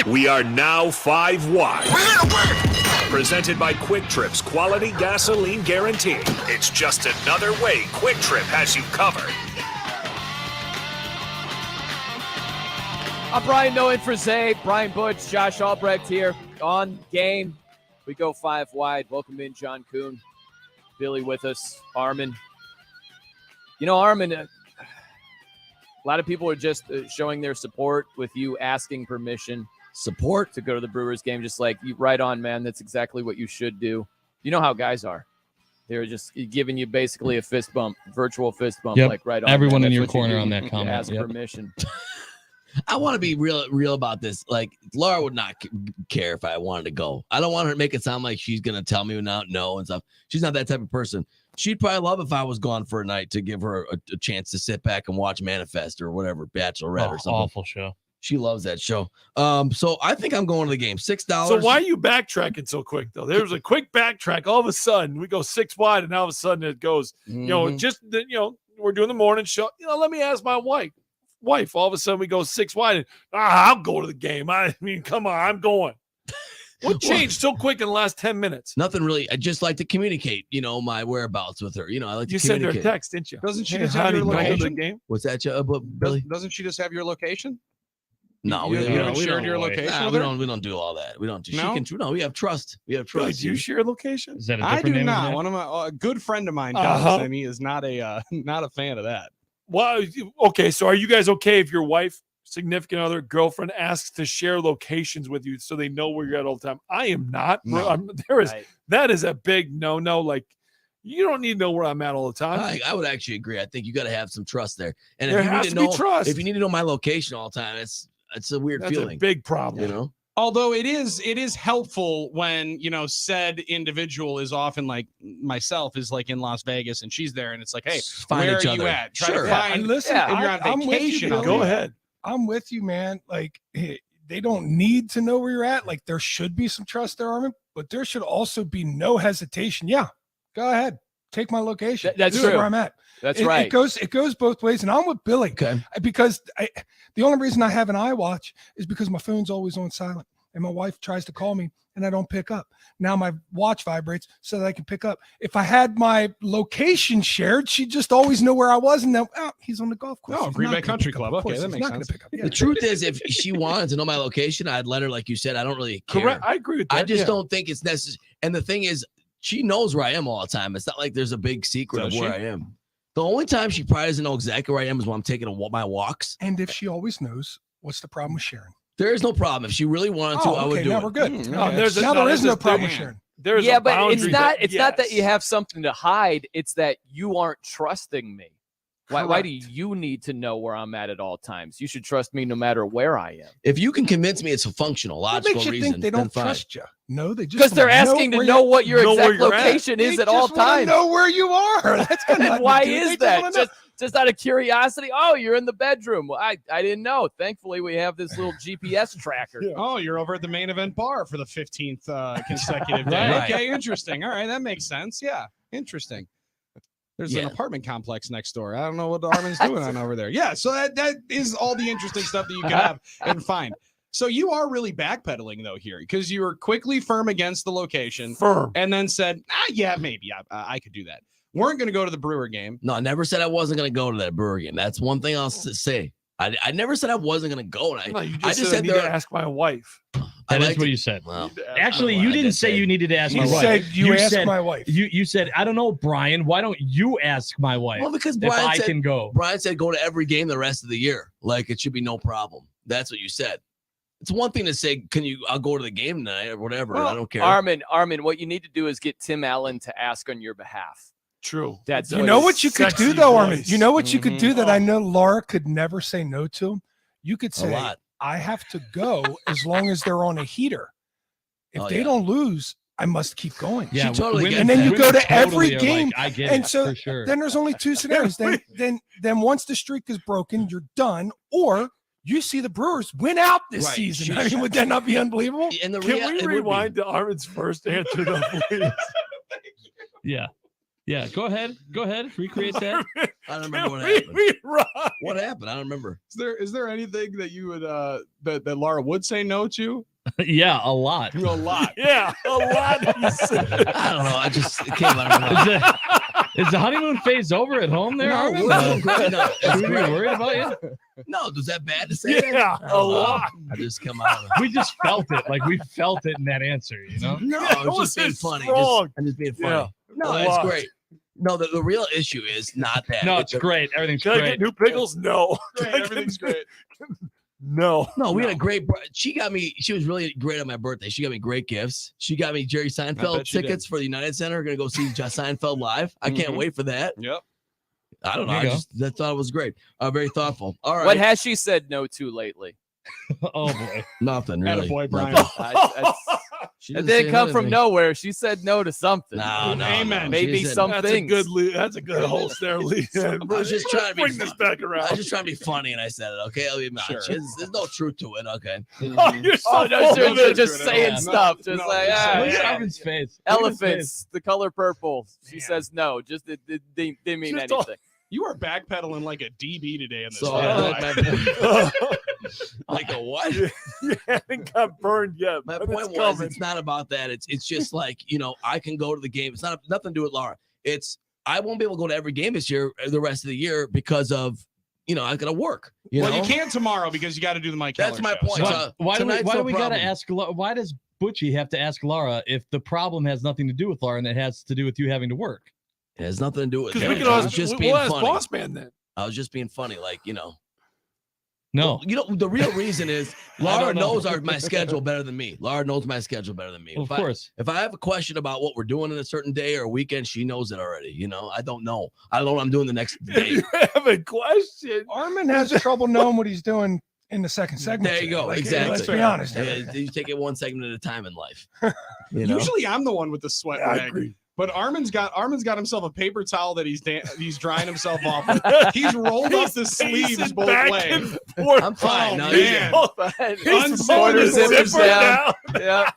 We are now 5 wide. Presented by Quick Trip's quality gasoline guarantee. It's just another way Quick Trip has you covered. I'm Brian Noe in for Zay. Brian Butch, Josh Albrecht here on game. We go 5 wide. Welcome in, John Kuhn. Billy with us. Armin. You know, Armin, a lot of people are just showing their support with you asking permission. Support to go to the Brewers game, just like you. Right on, man. That's exactly what you should do. You know how guys are. They're just giving you basically a fist bump, virtual fist bump, like right on. Everyone in your corner on that comment. Ask permission. I want to be real about this. Like, Laura would not care if I wanted to go. I don't want her to make it sound like she's going to tell me no and stuff. She's not that type of person. She'd probably love if I was gone for a night to give her a chance to sit back and watch Manifest or whatever, Bachelorette or something. Awful show. She loves that show. So I think I'm going to the game. $6. So why are you backtracking so quick, though? There's a quick backtrack. All of a sudden, we go 6 wide, and all of a sudden it goes, we're doing the morning show. Let me ask my wife. All of a sudden we go 6 wide, and I'll go to the game. I mean, come on, I'm going. What changed so quick in the last 10 minutes? Nothing really. I just like to communicate, my whereabouts with her. I like to communicate. You sent her a text, didn't you? Doesn't she just have your location? Game? What's that, Billy? Doesn't she just have your location? No, we haven't shared your location. We don't do all that. We don't. No, we have trust. We have trust. Do you share location? Is that a I different do name not. of One of my a good friend of mine does, and he is not a fan of that. Well, okay. So are you guys okay if your wife, significant other, girlfriend asks to share locations with you so they know where you're at all the time? I am not. No. That is a big no. Like, you don't need to know where I'm at all the time. I would actually agree. I think you got to have some trust there. And there has to be trust. If you need to know my location all the time, it's a weird feeling. That's a big problem. Although it is helpful when, said individual is often like myself is like in Las Vegas and she's there and it's like, hey, where are you at? Try to find. And listen, if you're on vacation, go ahead. I'm with you, man. Like, they don't need to know where you're at. Like, there should be some trust there, Armin, but there should also be no hesitation. Yeah, go ahead. Take my location. That's this true. is where I'm at. That's right. It goes both ways. And I'm with Billy. Okay. Because the only reason I have an iWatch is because my phone's always on silent. And my wife tries to call me and I don't pick up. Now my watch vibrates so that I can pick up. If I had my location shared, she'd just always know where I was and then, he's on the golf course. Oh, Green Bay Country Club. Okay, that makes sense. The truth is, if she wanted to know my location, I'd let her, like you said. I don't really care. Correct. I agree with that. I just don't think it's necessary. And the thing is, she knows where I am all the time. It's not like there's a big secret of where I am. The only time she probably doesn't know exactly where I am is when I'm taking my walks. And if she always knows, what's the problem with sharing? There is no problem. If she really wanted to, I would do now it. we're good. There is no problem with sharing. There's but it's not that you have something to hide. It's that you aren't trusting me. Why do you need to know where I'm at all times? You should trust me no matter where I am. If you can convince me it's a functional, logical what makes you reason, think they don't trust you? No, they just because they're asking to know what your exact location is at all times. Know where you are. That's and why is that? Just out of curiosity. Oh, you're in the bedroom. Well, I didn't know. Thankfully, we have this little GPS tracker. Yeah. Oh, you're over at the main event bar for the 15th consecutive day. Right. Okay, interesting. All right, that makes sense. Yeah, interesting. There's an apartment complex next door. I don't know what Armin's doing on over there. Yeah, so that is all the interesting stuff that you can have and find. So you are really backpedaling, though, here, because you were quickly firm against the location. Firm. And then said, yeah, maybe I could do that. Weren't going to go to the Brewer game. No, I never said I wasn't going to go to that Brewer game. That's one thing I'll say. I never said I wasn't going to go. You just said I need to ask my wife. That is what you said. Well, actually, you didn't say you needed to ask my wife. You said my wife. You said, I don't know, Brian. Why don't you ask my wife? Well, because Brian said, can go. Brian said go to every game the rest of the year. Like, it should be no problem. That's what you said. It's one thing to say, I'll go to the game tonight or whatever. Well, I don't care. Armin, what you need to do is get Tim Allen to ask on your behalf. True. That's you know what you could do though, Armin. You know what you could do that I know Laura could never say no to? You could say, I have to go as long as they're on a heater. If they don't lose, I must keep going. Yeah, totally. And then you go to every game. Like, I get and it, so for sure. then there's only two scenarios. then once the streak is broken, you're done. Or you see the Brewers win out this season. I mean, would that not be unbelievable? And Can we rewind to Armin's first answer, though, please? Yeah. Go ahead. Recreate that. I don't remember what We happened. rock. What happened? I don't remember. Is there anything that you would that Laura would say no to? Yeah, a lot. A lot. Yeah, a lot. He said. I don't know. It came out of my mouth. Is the honeymoon phase over at home there? No, Armin? we're great. No, Should we be worried about you? No, was that bad to say? Yeah, that? a lot. I just come out of it. We just felt it. Like we felt it in that answer, you know? No, Yeah, I was just being it's funny. strong. I'm just being funny. Yeah. No, A it's lot. great. No, the real issue is not that. No, it's great. Everything's Can I great. get new pickles? No. Great, everything's great. No. No, we had a great. She got me. She was really great on my birthday. She got me great gifts. She got me Jerry Seinfeld bet she tickets for the United Center. We're gonna go see Seinfeld live. I can't Mhm. wait for that. Yep. I don't know. There I you just thought it was great. Very thoughtful. All right. What has she said no to lately? Oh boy. Nothing really. Attaboy, Brian. Nothing. She It didn't didn't say come from anything. nowhere. She said no to something. No, no. Amen. no. Maybe She said- some That's things. a good lead. That's a good host there, Lee. I was just trying to be bring this back I around. was just trying to be funny, and I said it. Okay, I'll be Sure. There's no truth to it. Okay. Oh, you're so Oh no, full they're of it. just No, saying no, stuff. Just no, like just ah, Look at yeah. Arvin's face. Look at his face. Elephants, the color purple. She Man. says no. Just it didn't mean Just all- anything. You are backpedaling like a DB today in this. So podcast. like a what? You haven't got burned yet. My but point it's was, coming. it's not about that. It's just like, I can go to the game. It's not nothing to do with Laura. It's I won't be able to go to every game this year, the rest of the year, because of I gotta work. Well, know? you can't tomorrow because you got to do the Mike That's Keller my show. point. So- So- Why do tonight's we no gotta problem. ask? Why does Butchie have to ask Laura if the problem has nothing to do with Laura and it has to do with you having to work? It has nothing to do with Because it. we can I was ask, just being we'll ask funny. Boss Man then. I was just being funny, like. No. The real reason is I Laura don't know. knows my schedule better than me. Laura knows my schedule better than me. Of course. If I have a question about what we're doing in a certain day or weekend, she knows it already. I don't know. I don't know what I'm doing the next day. You have a question. Armin has trouble knowing what he's doing in the second segment. There you go. Like, Exactly. Let's be honest. You take it one segment at a time in life. Usually I'm the one with the sweat I rag. agree. But Armin's got himself a paper towel that he's drying himself off with. He's rolled up the sleeves Pacing both back ways. and forth. I'm fine. Oh, No, man. He's Unzipping pulling his his zipper zipper down. Yeah.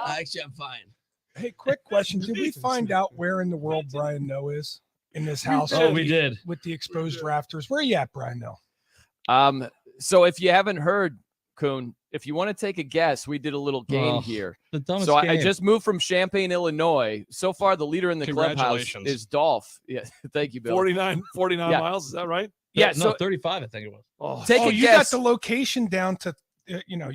Actually, I'm fine. Hey, quick question. Did we find out where in the world Brian Noe is in this house? Oh, we did. With the exposed rafters. Where you at, Brian Noe? So if you haven't heard, Kuhn, if you want to take a guess, we did a little game Oh, here. The dumbest So I game. just moved from Champaign, Illinois. So far, the leader in the clubhouse Congratulations. is Dolph. Yeah, thank you, Bill. 49 Yeah. miles. Is that right? Yeah, no, so 35, I think it was. Oh, take Oh, a you guess. got the location down to,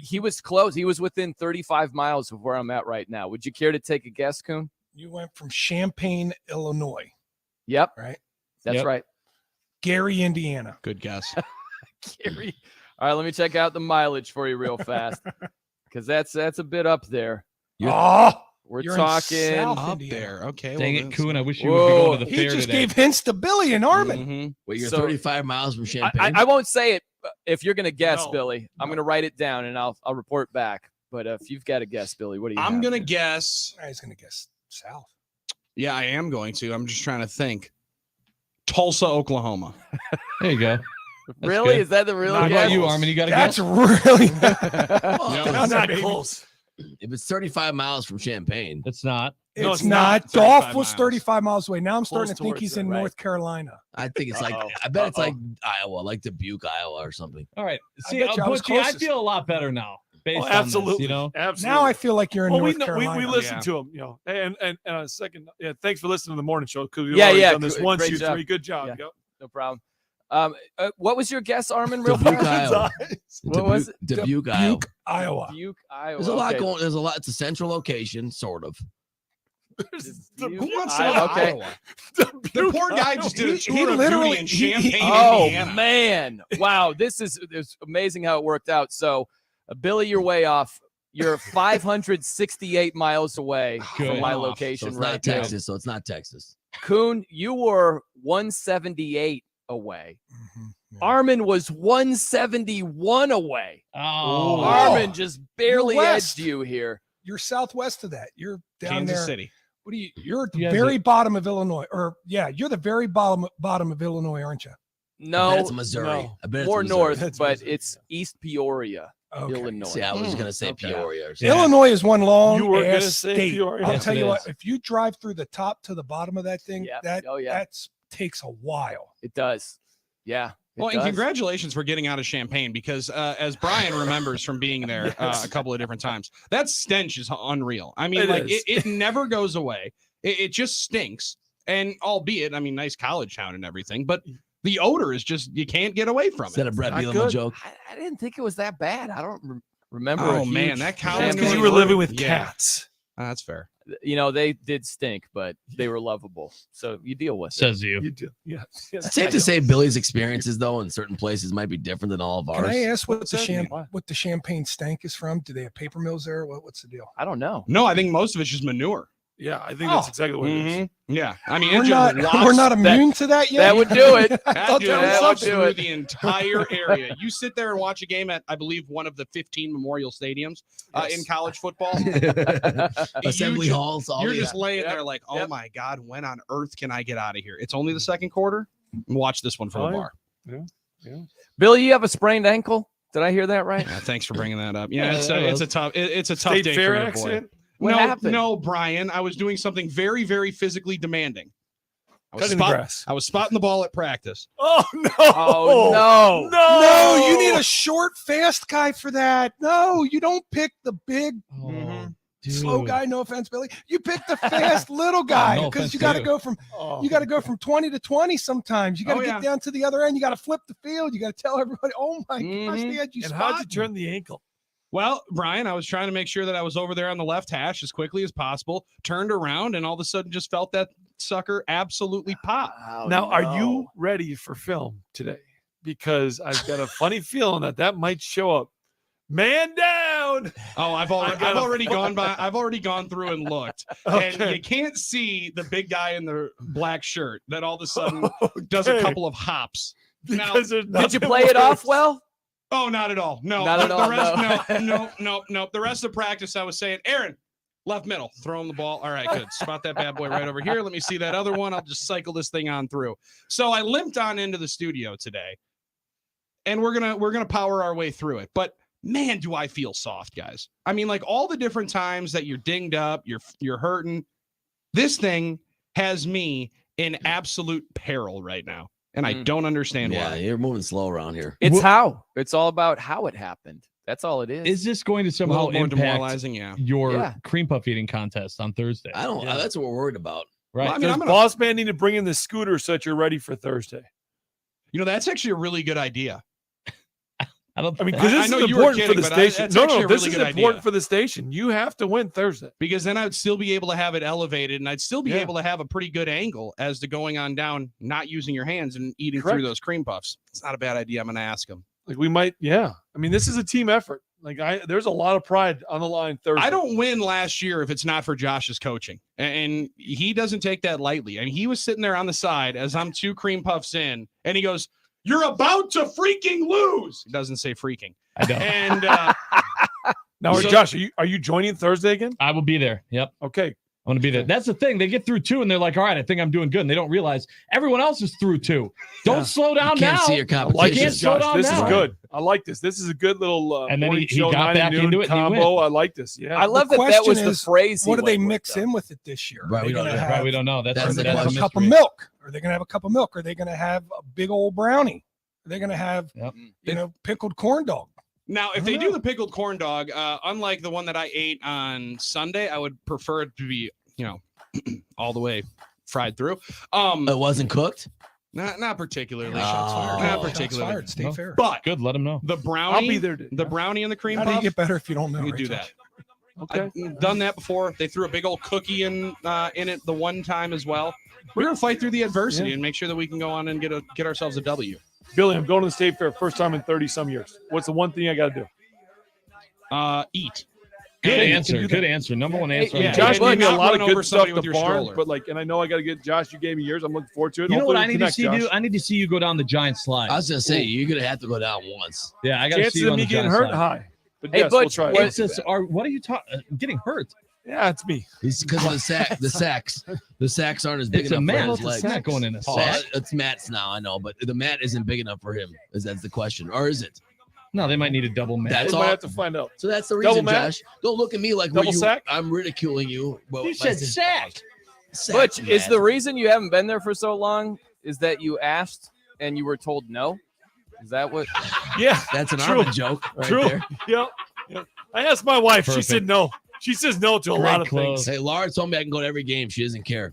He was close. He was within 35 miles of where I'm at right now. Would you care to take a guess, Kuhn? you went from Champaign, Illinois, Yep, right? that's Yep. right. Gary, Indiana. Good guess. Gary. All right, let me check out the mileage for you real fast, because that's a bit up there. Oh, We're You're in talking. South Up Indiana. there. Okay. Dang well, it, that's- Kuhn. I wish you would Whoa. be going to the he fair just today. gave hints to Billy and Armin. Mhm. Wait, you're So- 35 miles from Champaign. I won't say it if you're gonna guess, No. Billy. I'm gonna write it down and I'll report back. But if you've got a guess, Billy, what do you? I'm have? gonna guess. I was going to guess South. Yeah, I am going to. I'm just trying to think. Tulsa, Oklahoma. There you go. Really? good. Is that the real How guess? about you, Armin? You got a That's guess? really. Well, Not that baby. close. if it's 35 miles from Champaign, It's not. No, It's it's not not. Dolph 35 was miles. 35 miles away. Now I'm starting Close to think towards he's it, in right. North Carolina. I think it's like Uh-oh. I bet it's Uh-oh. like Iowa, like Dubuque, Iowa, or something. All right. I See, bet you I was Butchie, I closest. feel a lot better now. Based Oh, on absolutely. this, you know? Absolutely. Now I feel like you're in well, North we Carolina. listened Yeah. to him, and a second. Yeah, thanks for listening to the morning show. Because we've Yeah, already yeah, done this good- once, great you job. three. Good job. Yeah. Yep. No problem. What was your guess, Armin? Real Dubuque, fast. Iowa. What was it? Dubuque, Iowa. Dubuque, Iowa. Dubuque, Iowa. There's a lot Okay. going. There's a lot. It's a central location, sort of. Dubuque, Who wants to Iowa. go to Okay. Iowa? The poor guy just did a He tour of literally- duty in he- Champaign, Oh Indiana. man! Wow, this is it's amazing how it worked out. So, Billy, you're way off. You're 568 miles away Good. from my Off. So location it's right not now. Texas. So it's not Texas. Kuhn, you were 178 away. Mhm. Yeah. Armin was 171 away. Oh. Armin just barely west. edged you here. You're southwest of that. You're down Kansas there. City. What do you? You're at the You guys very bottom of Illinois, or yeah, you're the very bottom of Illinois, aren't you? I No, bet it's Missouri. no. I bet it's more Missouri. north, That's but Missouri, it's East Peoria, Okay. Illinois. See, I was Hmm, gonna say okay. Peoria. Or something. Illinois is one long You were gonna ass say state. Peoria. I'll Yes, tell it you what, is. if you drive through the top to the bottom of that thing, Yeah. that Oh, yeah. that's takes a while. It does. Yeah. it Well, and does. congratulations for getting out of Champaign because, as Brian remembers from being there a couple of different times, that stench is unreal. I mean, it never goes away. It just stinks. And albeit, I mean, nice college town and everything, but the odor is just, you can't get away from Is that it. a Brett Not Bielema good. joke? I didn't think it was that bad. I don't remember. Oh, a man, huge that cow- That's because family. you were living with Yeah. cats. That's fair. You know, they did stink, but they were lovable. So you deal with it. Says you. You do. Yes. yes. It's safe to say Billy's experiences, though, in certain places might be different than all of Can ours. I ask what What's the that mean? Why? what the champagne stank is from? Do they have paper mills there? What's the deal? I don't know. No, I think most of it's just manure. Yeah, I think that's Oh. exactly what it is. Mhm. Yeah. I mean, We're it not just wafts we're not immune to that yet. that would do it. I That thought dude that was that would walks do through it. the entire area. You sit there and watch a game at, I believe, one of the 15 memorial stadiums in college football. Assembly You ju- halls. All You're the- just laying Yep. there like, oh Yep. my God, when on earth can I get out of here? It's only the second quarter. Watch this one from Oh, the yeah. bar. Billy, you have a sprained ankle? Did I hear that right? Yeah, thanks for bringing that up. Yeah, Yeah, it's a tough it's a tough State day fair for your boy. accident. What happened? No, Brian. I was doing something very, very physically demanding. Cutting the grass. I was spotting the ball at practice. Oh no! Oh, no. No, you need a short, fast guy for that. No, you don't pick the big, slow guy. No offense, Billy. You pick the fast little guy No because offense you to got to you. go from Oh. you got to go from 20 to 20 sometimes. You got to Oh, get yeah. down to the other end. You got to flip the field. You got to tell everybody, oh my gosh, Mhm. they had you And how'd you spotted. turn the ankle? Well, Brian, I was trying to make sure that I was over there on the left hash as quickly as possible, turned around, and all of a sudden just felt that sucker absolutely pop. Oh, Now, are you no. ready for film today? Because I've got a funny feeling that might show up. Man down. Oh, I've already gone through and looked. And Okay. you can't see the big guy in the black shirt that all of a sudden does a Okay. couple of hops. Now, Because there's Did you nothing play it off worse. well? Oh, not at all. No, Not at the all, Rest, no. no. The rest of practice, I was saying, Aaron, left middle, throw him the ball. All right, good. Spot that bad boy right over here. Let me see that other one. I'll just cycle this thing on through. So I limped on into the studio today, and we're gonna power our way through it. But man, do I feel soft, guys. I mean, like all the different times that you're dinged up, you're hurting. This thing has me in absolute peril right now, and I Mm. don't understand Yeah, why. you're moving slow around here. It's how. It's all about how it happened. That's all it is. Is this going to A somehow little more impact demoralizing, yeah. your Yeah. cream puff eating contest on Thursday? I don't. That's what we're worried about. Right. Well, I mean, Does I'm gonna- boss man need to bring in the scooter so that you're ready for Thursday? You know, that's actually a really good idea. I don't. I mean, I because this is know you were important for kidding, the but station. that's No, actually a this really is good important idea. for the station. You have to win Thursday. Because then I'd still be able to have it elevated and I'd still be Yeah. able to have a pretty good angle as to going on down, not using your hands and eating Correct. through those cream puffs. It's not a bad idea. I'm going to ask him. Like we might, yeah. I mean, this is a team effort. Like there's a lot of pride on the line Thursday. I don't win last year if it's not for Josh's coaching. And he doesn't take that lightly. I mean, he was sitting there on the side as I'm 2 cream puffs in and he goes, "You're about to freaking lose." He doesn't say freaking. I don't. And Now, So- Josh, are you joining Thursday again? I will be there. Yep. Okay. I'm gonna be there. That's the thing. They get through 2 and they're like, all right, I think I'm doing good. And they don't realize everyone else is through 2. Don't Yeah. slow down Can't now. see your I like competition. can't this, slow Josh. down This is now. good. I like this. This is a good little And then morning he show, got 9 back to noon into it and he combo. went. I like this. Yeah. I love The that that was question the is, phrase. he What do they went with, mix though. in with it this year? Right, Are we they don't gonna know. have, Right, we don't know. That's are That's they the gonna have a question. cup of milk? Are they gonna have a cup of milk? Are they gonna have a big old brownie? Are they gonna have Yep. pickled corn dog? now, if I they don't do know. the pickled corn dog, unlike the one that I ate on Sunday, I would prefer it to be, all the way fried through. It wasn't cooked. Not particularly. Shots fired. Not Shots particularly. fired. Stay No. fair. But good. Let them know. the brownie, I'll be there. the brownie and the cream How do you puff, get better if you don't know? we right, do Josh? that. Okay. I've done that before. They threw a big old cookie in it the one time as well. We're gonna fight through the adversity and make sure that we can go on and get ourselves a W. Billy, I'm going to the state fair first time in 30 some years. What's the one thing I got to do? Eat. Good And- answer. Good answer. Number one answer. on yeah, the Josh board. gave me a not lot of run over good stuff somebody at with the your barn, stroller. but and I know I got to get Josh. You gave me yours. I'm looking forward to it. You know what Hopefully I we need to connect, see Josh. you? I need to see you go down the giant slide. I was gonna say you're gonna have to go down once. Yeah, I got to see Chances you of on me the getting giant hurt slide. high, but Hey, yes, we'll Butch, try. what- it. It's just, what are you talking? Getting hurt? Yeah, it's me. It's because of the sack. The sacks. The sacks aren't as big It's a enough mat. for It's his legs. not going in a Oh, sack. it's Matt's now. I know, but the mat isn't big enough for him. That's the question, or is it? No, they might need a double mat. That's we all- might have to find out. So that's the Double reason, mat? Josh. Don't look at me like Double you, sack? I'm ridiculing you. Well, You by said saying sack. sack, Butch, is Matt. the reason you haven't been there for so long is that you asked and you were told no? Is that what? Yeah, That's an True. Armin joke. Right true. There. Yep. I asked my wife. She Perfect. said no. She says no to a Great lot of close. things. Hey, Laura told me I can go to every game. She doesn't care.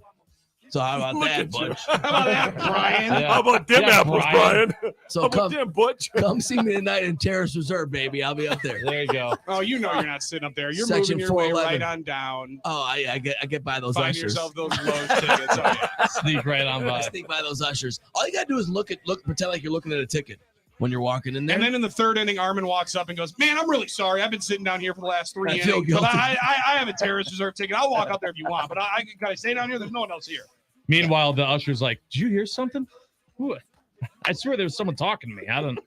So how about Look that, at you. Butch? How about that, Brian? Yeah. How about them Yeah, apples, Brian. Brian? So How about come, them, Butch? come see me tonight in Terrace Reserve, baby. I'll be up there. There you go. Oh, you know you're not sitting up there. You're Section moving your way 411. right on down. Oh, I get by those Find ushers. yourself those Lowe's tickets. Oh, yeah. Sneak right on I by. sneak by those ushers. All you gotta do is pretend like you're looking at a ticket when you're walking in there. And then in the third inning, Armin walks up and goes, "Man, I'm really sorry. I've been sitting down here for the last 3 I feel innings, but guilty. I have a Terrace Reserve ticket. I'll walk out there if you want, but I gotta stay down here. There's no one else here." Meanwhile, the usher's like, "Did you hear something? Who? I swear there was someone talking to me. I don't."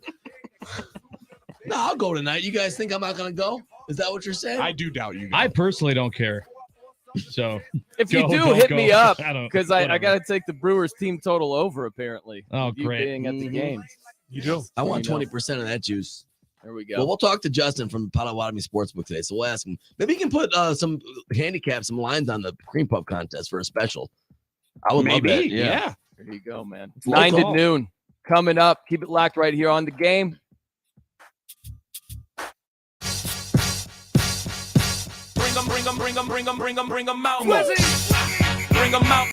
No, I'll go tonight. You guys think I'm not gonna go? Is that what you're saying? I do doubt you. I personally don't care. So If you go, do, don't hit go. me up I don't because I whatever. got to take the Brewers team total over. Apparently, Oh, with you great. being at the Mhm. game. You do. I want You know. 20% of that juice. There we go. Well, we'll talk to Justin from Potawatomi Sportsbook today. So we'll ask him. Maybe he can put some lines on the cream puff contest for a special. I would love Maybe, that. Yeah. yeah. There you go, man. It's Low 9 to call. noon coming up. Keep it locked right here on the game. Bring 'em out. Bring 'em out.